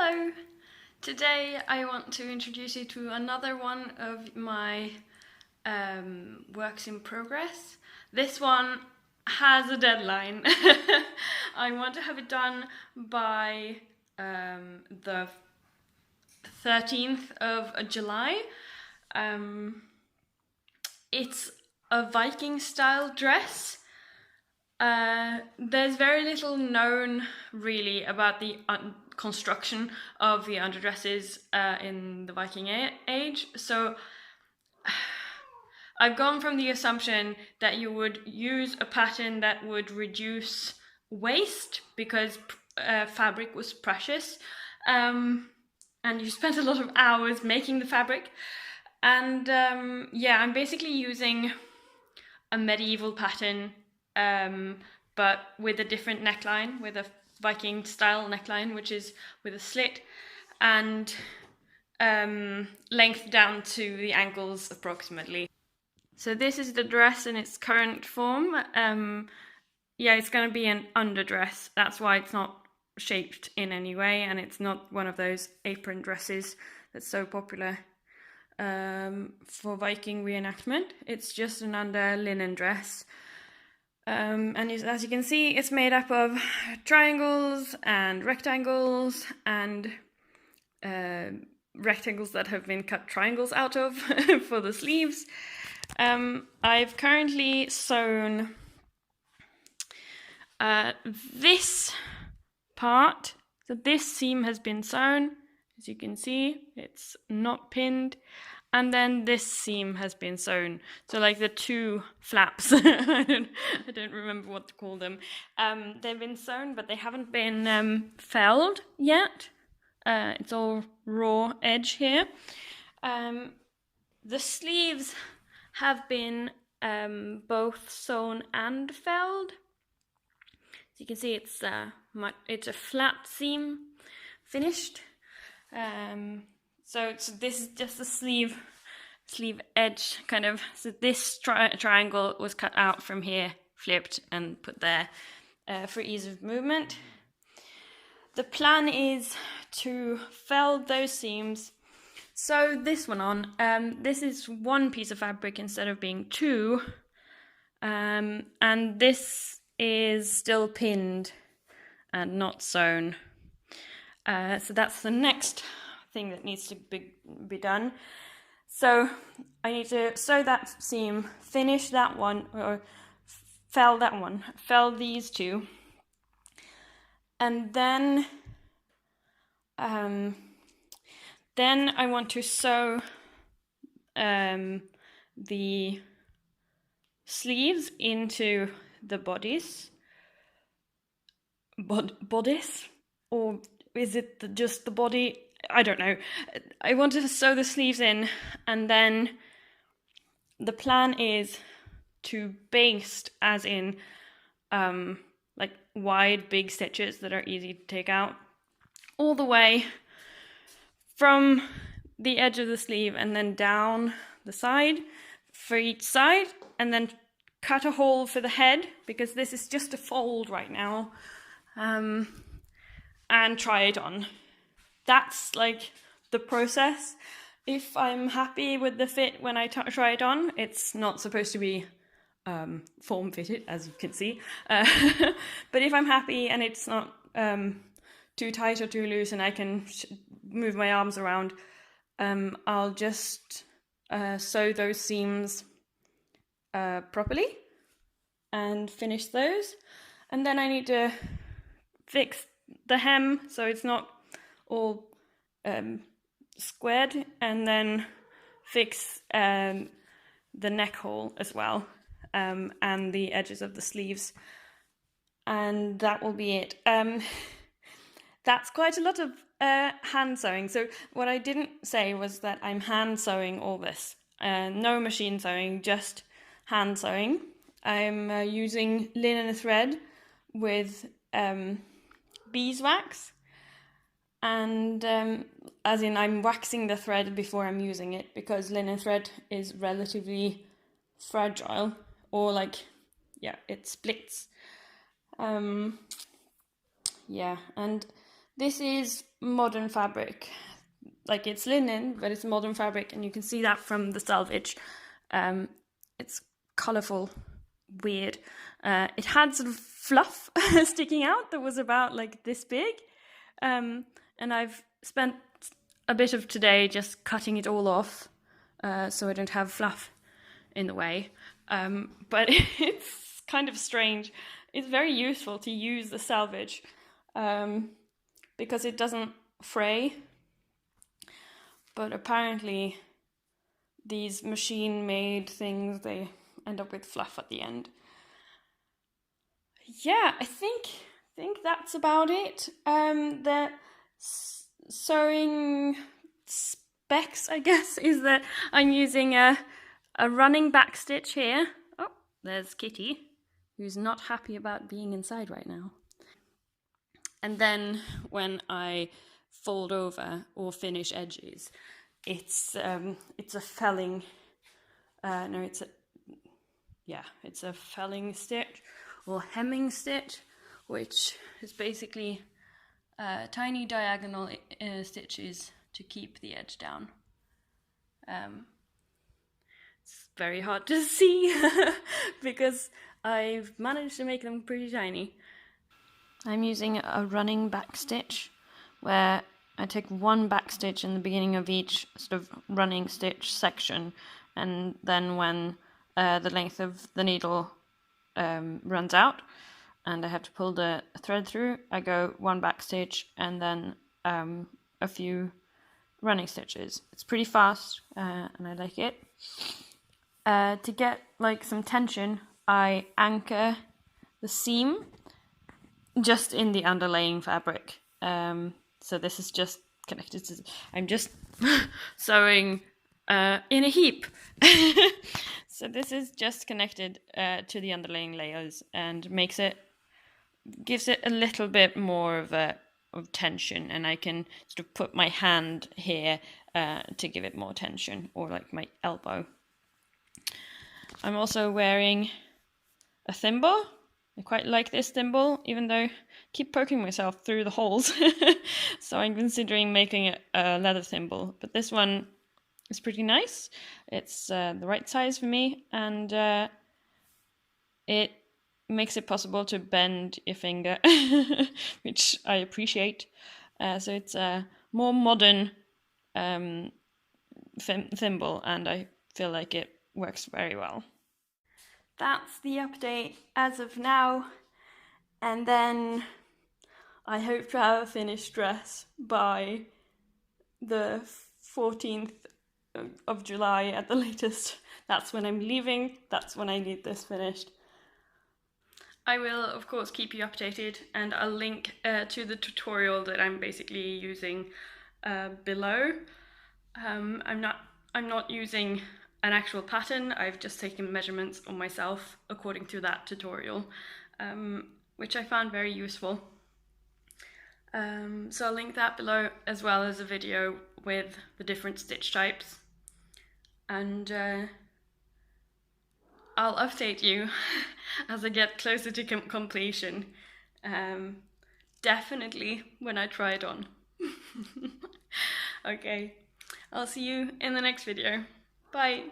Hello! Today I want to introduce you to another one of my works in progress. This one has a deadline. I want to have it done by the 13th of July. It's a Viking style dress. There's very little known really about the construction of the underdresses in the Viking age, so I've gone from the assumption that you would use a pattern that would reduce waste because fabric was precious, and you spent a lot of hours making the fabric, and yeah, I'm basically using a medieval pattern, but with a different neckline, with a Viking style neckline, which is with a slit and length down to the ankles approximately. So this is the dress in its current form. Yeah, it's going to be an underdress. That's why it's not shaped in any way, and it's not one of those apron dresses that's so popular for Viking reenactment. It's just an under linen dress. And as you can see, it's made up of triangles and rectangles and rectangles that have been cut triangles out of for the sleeves. I've currently sewn this part, so this seam has been sewn, as you can see, it's not pinned, and then this seam has been sewn, so like the two flaps, I don't remember what to call them, they've been sewn, but they haven't been felled yet. It's all raw edge here. The sleeves have been both sewn and felled. So you can see it's a flat seam finished. So this is just the sleeve edge kind of. So this triangle was cut out from here, flipped and put there for ease of movement. The plan is to fell those seams, sew this one on. This is one piece of fabric instead of being two, and this is still pinned and not sewn. So that's the next thing that needs to be done. So I need to sew that seam, finish that one, or fell that one, fell these two, and then I want to sew the sleeves into the bodice, or is it just the body? I don't know. I want to sew the sleeves in, and then the plan is to baste, as in like wide big stitches that are easy to take out, all the way from the edge of the sleeve and then down the side for each side, and then cut a hole for the head, because this is just a fold right now, and try it on. That's like the process. If I'm happy with the fit when I try it on, it's not supposed to be form fitted, as you can see, but if I'm happy and it's not too tight or too loose and I can move my arms around, I'll just sew those seams properly and finish those. And then I need to fix the hem so it's not all squared, and then fix the neck hole as well, and the edges of the sleeves, and that will be it. That's quite a lot of hand sewing. So what I didn't say was that I'm hand sewing all this. No machine sewing, just hand sewing. I'm using linen thread with beeswax, and as in I'm waxing the thread before I'm using it, because linen thread is relatively fragile, or like, yeah, it splits. Yeah, and This is modern fabric. Like, it's linen, but it's modern fabric, and you can see that from the selvage. It's colourful, weird. It had sort of fluff sticking out that was about like this big. And I've spent a bit of today just cutting it all off so I don't have fluff in the way. But it's kind of strange. It's very useful to use the selvage because it doesn't fray. But apparently these machine-made things, they end up with fluff at the end. Yeah, I think that's about it. The sewing specs, I guess, is that I'm using a running back stitch here. Oh, there's Kitty, who's not happy about being inside right now. And then when I fold over or finish edges, it's a felling. It's a felling stitch or hemming stitch, which is basically tiny diagonal stitches to keep the edge down. It's very hard to see because I've managed to make them pretty tiny. I'm using a running back stitch where I take one back stitch in the beginning of each sort of running stitch section, and then when the length of the needle runs out and I have to pull the thread through, I go one back stitch and then a few running stitches. It's pretty fast and I like it. To get like some tension, I anchor the seam just in the underlaying fabric. So this is just connected to, I'm just sewing in a heap. So this is just connected to the underlaying layers and gives it a little bit more of tension, and I can sort of put my hand here to give it more tension, or like my elbow. I'm also wearing a thimble. I quite like this thimble, even though I keep poking myself through the holes. So I'm considering making a leather thimble, but this one is pretty nice. It's the right size for me, and it makes it possible to bend your finger, which I appreciate. So it's a more modern thimble, and I feel like it works very well. That's the update as of now, and then I hope to have a finished dress by the 14th of July at the latest. That's when I'm leaving, that's when I need this finished. I will, of course, keep you updated, and I'll link to the tutorial that I'm basically using below. I'm not using an actual pattern. I've just taken measurements on myself according to that tutorial, which I found very useful. So I'll link that below, as well as a video with the different stitch types, and I'll update you as I get closer to completion. Definitely when I try it on. Okay, I'll see you in the next video. Bye!